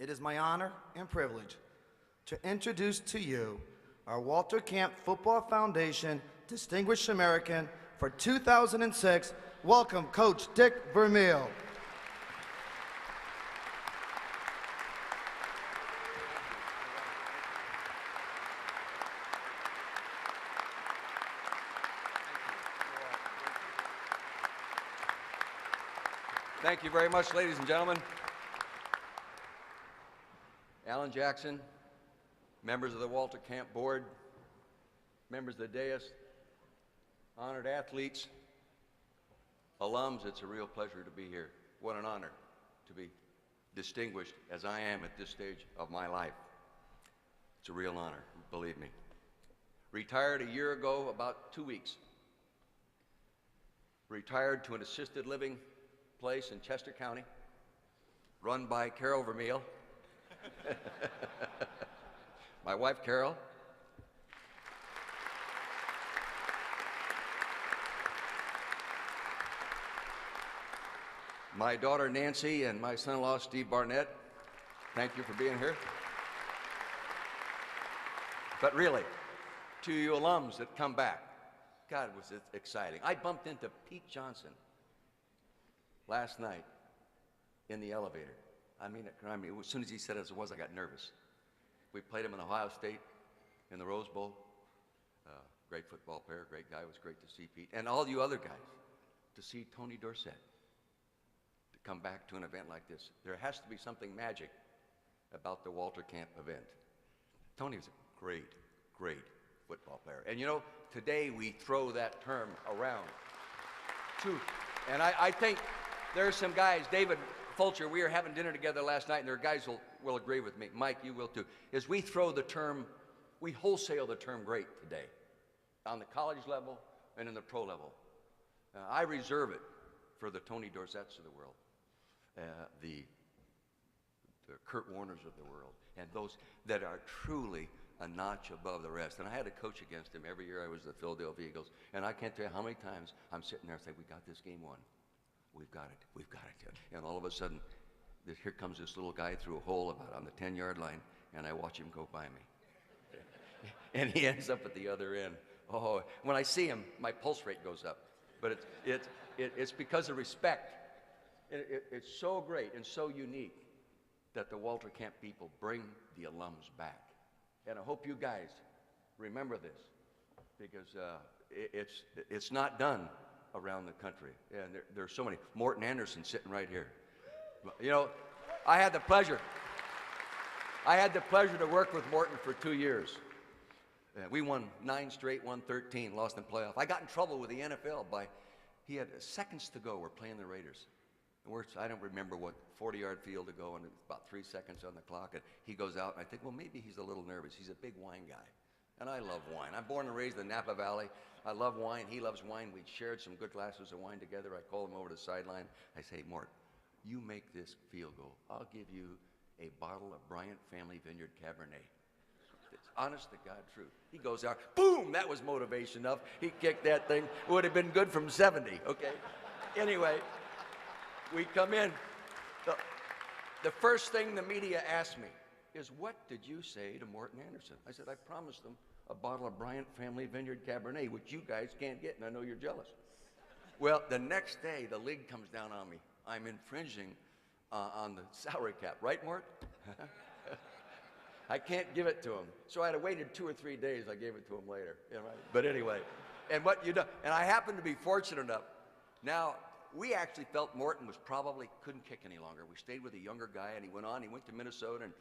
It is my honor and privilege to introduce to you our Walter Camp Football Foundation Distinguished American for 2006. Welcome, Coach Dick Vermeil. Thank you very much, ladies and gentlemen. Alan Jackson, members of the Walter Camp Board, members of the dais, honored athletes, alums, it's a real pleasure to be here. What an honor to be distinguished as I am at this stage of my life. It's a real honor, believe me. Retired a year ago, about 2 weeks. Retired to an assisted living place in Chester County, run by Carol Vermeil. My wife, Carol. My daughter, Nancy, and my son-in-law, Steve Barnett. Thank you for being here. But really, to you alums that come back, God, was it exciting. I bumped into Pete Johnson last night in the elevator. I mean, as soon as he said it as it was, I got nervous. We played him in Ohio State in the Rose Bowl. Great football player, great guy. It was great to see Pete. And all you other guys, to see Tony Dorsett, to come back to an event like this. There has to be something magic about the Walter Camp event. Tony was a great, great football player. And you know, today we throw that term around, too. And I think there's some guys, David Fulcher, we were having dinner together last night, and there are guys who will agree with me. Mike, you will too. Is we throw the term, we wholesale the term great today on the college level and in the pro level. I reserve it for the Tony Dorsetts of the world, the Kurt Warners of the world, and those that are truly a notch above the rest. And I had to coach against him every year I was at the Philadelphia Eagles, and I can't tell you how many times I'm sitting there and say, we got this game won. We've got it, we've got it. And all of a sudden, here comes this little guy through a hole about on the 10-yard line, and I watch him go by me. And he ends up at the other end. Oh, when I see him, my pulse rate goes up. But it's because of respect. It's so great and so unique that the Walter Camp people bring the alums back. And I hope you guys remember this, because it's not done around the country. And there's so many. Morton Anderson sitting right here. You know, I had the pleasure to work with Morton for 2 years. We won 9 straight, won 13, lost in playoff. I got in trouble with the NFL he had seconds to go. We're playing the Raiders. And I don't remember what 40-yard field to go, and it's about 3 seconds on the clock. And he goes out, and I think, well, maybe he's a little nervous. He's a big wine guy. And I love wine. I'm born and raised in the Napa Valley. I love wine. He loves wine. We shared some good glasses of wine together. I called him over to the sideline. I say, Mort, you make this field goal, I'll give you a bottle of Bryant Family Vineyard Cabernet. It's honest to God truth. He goes out, boom, that was motivation enough. He kicked that thing. Would have been good from 70, okay? Anyway, we come in. The first thing the media asked me is, what did you say to Morton Anderson? I said, I promised them a bottle of Bryant Family Vineyard Cabernet, which you guys can't get, and I know you're jealous. Well, the next day, the league comes down on me. I'm infringing on the salary cap, right, Mort? I can't give it to him. So I'd have waited 2 or 3 days. I gave it to him later. You know, right? But anyway, and what you do, and I happened to be fortunate enough. Now, we actually felt Morton couldn't kick any longer. We stayed with a younger guy, and he went to Minnesota, and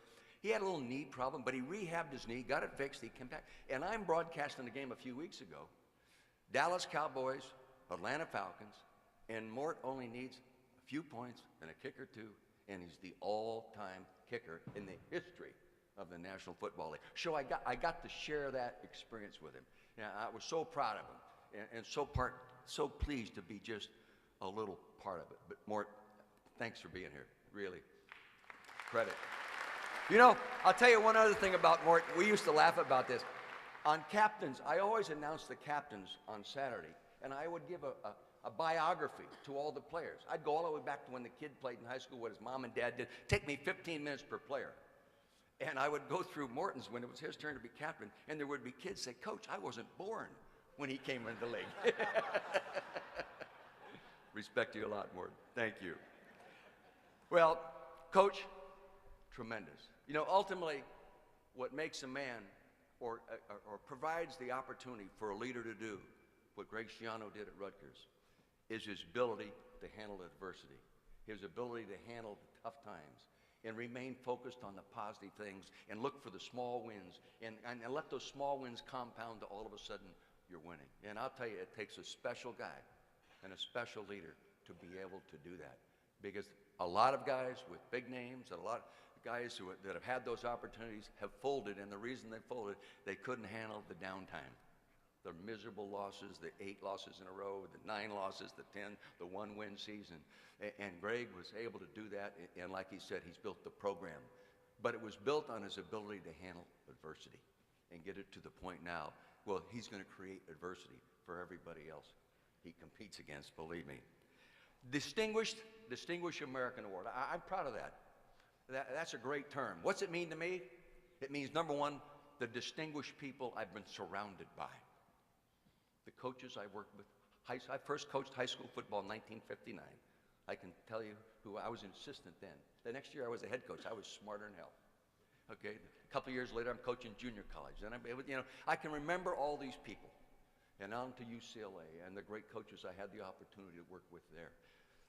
he had a little knee problem, but he rehabbed his knee, got it fixed, he came back. And I'm broadcasting the game a few weeks ago. Dallas Cowboys, Atlanta Falcons, and Mort only needs a few points and a kick or two, and he's the all-time kicker in the history of the National Football League. So I got to share that experience with him. Yeah, I was so proud of him, and so pleased to be just a little part of it. But Mort, thanks for being here. Really, credit. You know, I'll tell you one other thing about Mort. We used to laugh about this. On captains, I always announced the captains on Saturday, and I would give a biography to all the players. I'd go all the way back to when the kid played in high school, what his mom and dad did. Take me 15 minutes per player. And I would go through Morton's when it was his turn to be captain, and there would be kids say, Coach, I wasn't born when he came into the league. Respect you a lot, Morton. Thank you. Well, Coach, tremendous. You know, ultimately, what makes a man or provides the opportunity for a leader to do what Greg Schiano did at Rutgers is his ability to handle adversity, his ability to handle the tough times, and remain focused on the positive things and look for the small wins and let those small wins compound to all of a sudden you're winning. And I'll tell you, it takes a special guy and a special leader to be able to do that, because a lot of guys with big names and a lot of guys that have had those opportunities have folded, and the reason they folded, they couldn't handle the downtime. The miserable losses, the 8 losses in a row, the 9 losses, the 10, the 1-win season. And Greg was able to do that, and like he said, he's built the program. But it was built on his ability to handle adversity and get it to the point now, well, he's going to create adversity for everybody else he competes against, believe me. Distinguished American Award. I'm proud of that. That's a great term. What's it mean to me? It means, number one, the distinguished people I've been surrounded by. The coaches I worked with. I first coached high school football in 1959. I can tell you who I was an assistant then. The next year I was a head coach. I was smarter than hell. Okay, a couple of years later I'm coaching junior college. And I can remember all these people. And on to UCLA and the great coaches I had the opportunity to work with there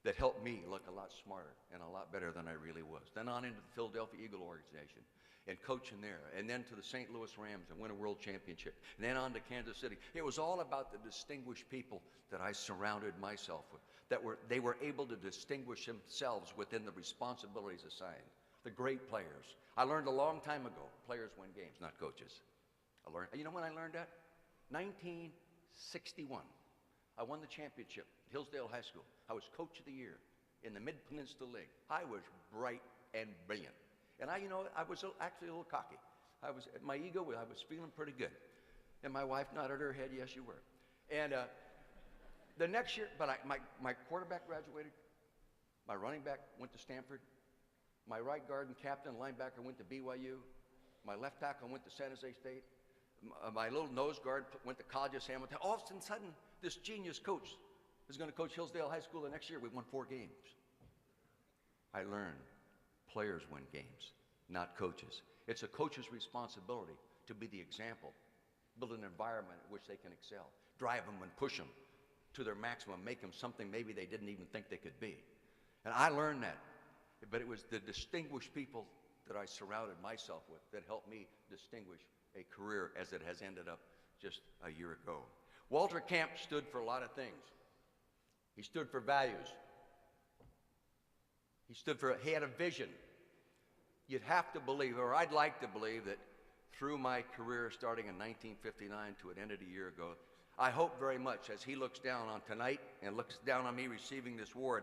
that helped me look a lot smarter and a lot better than I really was. Then on into the Philadelphia Eagle organization and coaching there, and then to the St. Louis Rams and win a world championship, and then on to Kansas City. It was all about the distinguished people that I surrounded myself with, they were able to distinguish themselves within the responsibilities assigned. The great players. I learned a long time ago, players win games, not coaches. You know when I learned that? 1961. I won the championship at Hillsdale High School. I was coach of the year in the Mid-Peninsula League. I was bright and brilliant. And I was actually a little cocky. My ego, I was feeling pretty good. And my wife nodded her head, yes, you were. And the next year, my quarterback graduated. My running back went to Stanford. My right guard and captain linebacker went to BYU. My left tackle went to San Jose State. My little nose guard went to College of San Mateo. All of a sudden, this genius coach is going to coach Hillsdale High School the next year. We won 4 games. I learned players win games, not coaches. It's a coach's responsibility to be the example, build an environment in which they can excel, drive them and push them to their maximum, make them something maybe they didn't even think they could be. And I learned that, but it was the distinguished people that I surrounded myself with that helped me distinguish a career as it has ended up just a year ago. Walter Camp stood for a lot of things. He stood for values. He had a vision. You'd have to believe, or I'd like to believe, that through my career starting in 1959 to it ended a year ago, I hope very much as he looks down on tonight and looks down on me receiving this award,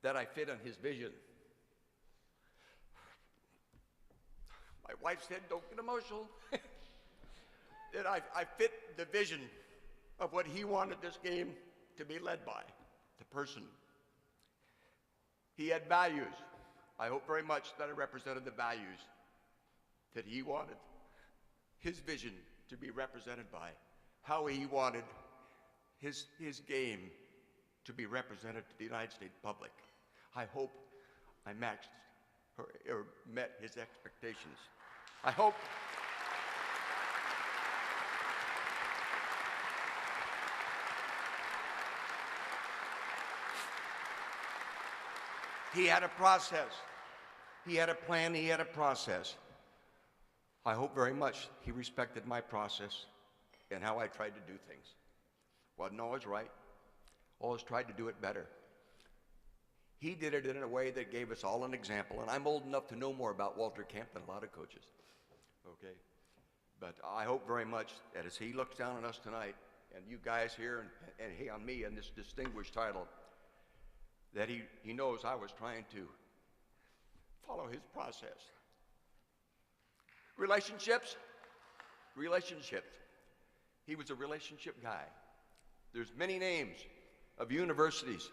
that I fit on his vision. My wife said, don't get emotional. That I fit the vision of what he wanted this game to be led by, the person. He had values. I hope very much that I represented the values that he wanted his vision to be represented by, how he wanted his game to be represented to the United States public. I hope I matched or met his expectations. I hope he had a process. He had a plan, he had a process. I hope very much he respected my process and how I tried to do things. Wasn't always right, always tried to do it better. He did it in a way that gave us all an example, and I'm old enough to know more about Walter Camp than a lot of coaches, okay? But I hope very much that as he looks down on us tonight, and you guys here, and he on me in this distinguished title, that he knows I was trying to follow his process. Relationships. He was a relationship guy. There's many names of universities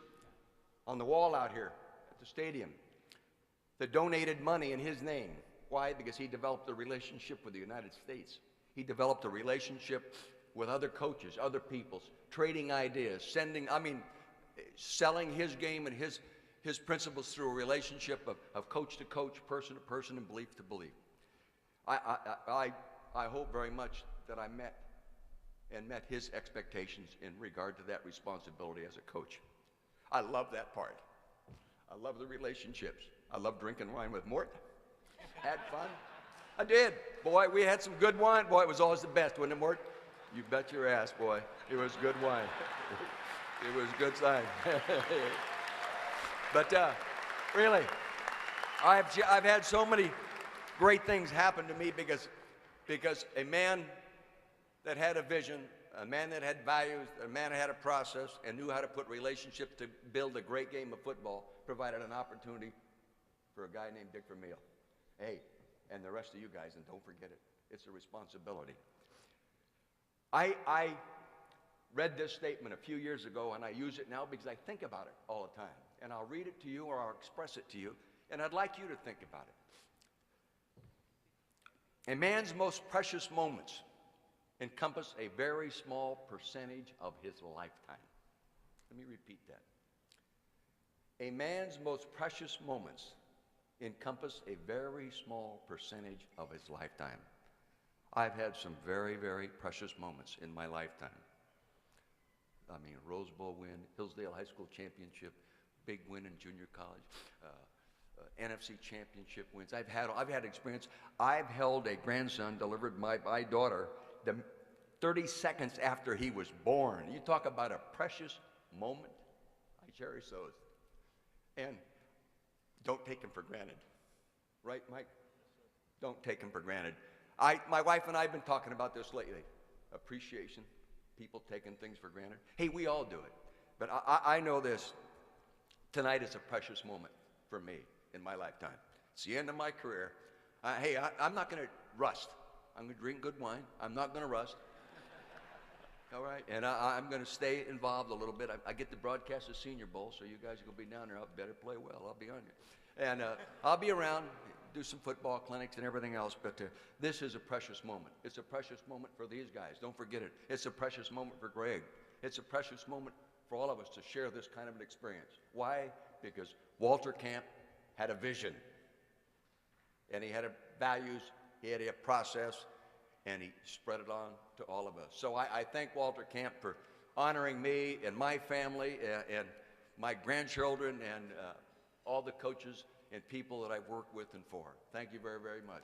on the wall out here at the stadium that donated money in his name. Why? Because he developed a relationship with the United States. He developed a relationship with other coaches, other peoples, trading ideas, selling his game and his principles through a relationship of coach to coach, person to person, and belief to belief. I hope very much that I met his expectations in regard to that responsibility as a coach. I love that part. I love the relationships. I love drinking wine with Mort. Had fun. I did. Boy, we had some good wine. Boy, it was always the best, wasn't it, Mort? You bet your ass, boy. It was good wine. It was good time. But really, I've had so many great things happen to me because a man that had a vision, a man that had values, a man that had a process and knew how to put relationships to build a great game of football provided an opportunity for a guy named Dick Vermeil. Hey, and the rest of you guys, and don't forget it. It's a responsibility. I read this statement a few years ago, and I use it now because I think about it all the time. And I'll read it to you or I'll express it to you, and I'd like you to think about it. A man's most precious moments encompass a very small percentage of his lifetime. Let me repeat that. A man's most precious moments encompass a very small percentage of his lifetime. I've had some very, very precious moments in my lifetime. I mean, Rose Bowl win, Hillsdale High School championship, big win in junior college, NFC championship wins. I've had experience. I've held a grandson, delivered my daughter, 30 seconds after he was born. You talk about a precious moment. I cherish those. And don't take them for granted. Right, Mike? Don't take them for granted. My wife and I have been talking about this lately. Appreciation, people taking things for granted. Hey, we all do it. But I know this. Tonight is a precious moment for me in my lifetime. It's the end of my career. Hey, I'm not going to rust. I'm going to drink good wine. I'm not going to rust. All right? And I'm going to stay involved a little bit. I get to broadcast the Senior Bowl, so you guys are going to be down there. I better play well. I'll be on you. And I'll be around, do some football clinics and everything else. But this is a precious moment. It's a precious moment for these guys. Don't forget it. It's a precious moment for Greg. It's a precious moment for all of us to share this kind of an experience. Why? Because Walter Camp had a vision. And he had values. He had a process. And he spread it on to all of us. So I thank Walter Camp for honoring me and my family and my grandchildren and all the coaches and people that I've worked with and for. Thank you very, very much.